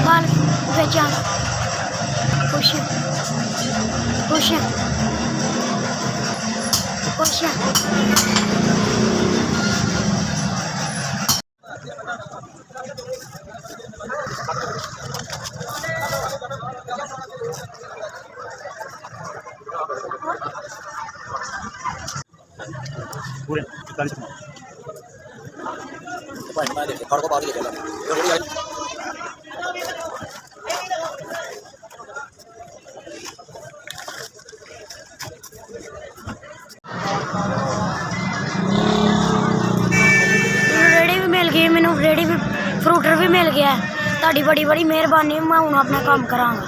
बाल बेचान खुश खुश खुश पूरे 40 भाई मैं देखे खड़ को बात ही देखेगा रेडी भी मिल गई मैनू रेडी भी फ्रूटर भी मिल गया ताड़ी बड़ी बड़ी मेहरबानी मैं हूँ अपना काम करांगा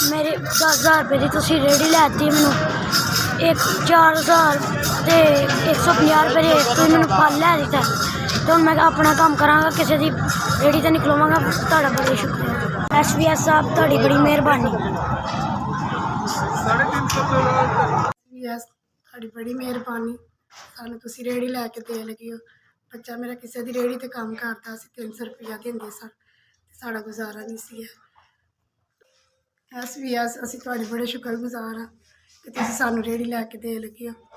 मेरे 10,000 रुपये की तुसी रेडी लैती मैनू 4,000 ते 150 रुपये रेट तुम मैनू फल लै दिता तो हुण मैं अपना काम करांगा किसी की रेडी तो नहीं खलोवांगा तुहाडा बड़ा शुक्रिया SVS साहब तुहाडी बड़ी मेहरबानी ਤੁਹਾਡੀ ਬੜੀ ਮਿਹਰਬਾਨੀ ਸਾਨੂੰ ਤੁਸੀਂ ਰੇਹੜੀ ਲੈ ਕੇ ਦੇ ਲਗੇ ਹੋ ਬੱਚਾ ਮੇਰਾ ਕਿਸੇ ਦੀ ਰੇਹੜੀ ਤੇ ਕੰਮ ਕਰਦਾ ਸੀ 300 ਰੁਪਇਆ ਦਿੰਦੇ ਸਨ ਤੇ ਸਾਡਾ ਗੁਜ਼ਾਰਾ ਨਹੀਂ ਸੀ SVS ਅਸੀਂ ਤੁਹਾਡੇ ਬੜੇ ਸ਼ੁਕਰਗੁਜ਼ਾਰ ਹਾਂ ਕਿ ਤੁਸੀਂ ਸਾਨੂੰ ਰੇਹੜੀ ਲੈ ਕੇ ਦੇ ਲਗੇ ਹੋ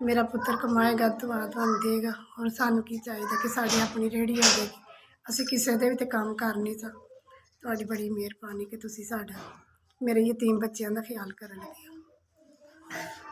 ਮੇਰਾ ਪੁੱਤਰ ਕਮਾਏਗਾ ਦੁਆ ਤੁਹਾਨੂੰ ਦੇਗਾ ਔਰ ਸਾਨੂੰ ਕੀ ਚਾਹੀਦਾ ਕਿ ਸਾਡੀ ਆਪਣੀ ਰੇਹੜੀ ਹੋਵੇਗੀ ਅਸੀਂ ਕਿਸੇ ਦੇ ਵੀ ਤੇ ਕੰਮ ਕਰ ਨਹੀਂ ਸਕਦੇ ਤੁਹਾਡੀ ਬੜੀ ਮਿਹਰਬਾਨੀ ਕਿ ਤੁਸੀਂ ਸਾਡਾ ਮੇਰੇ ਯਤੀਮ ਬੱਚਿਆਂ ਦਾ ਖਿਆਲ ਕਰਨ ਲੱਗੇ ਹੋ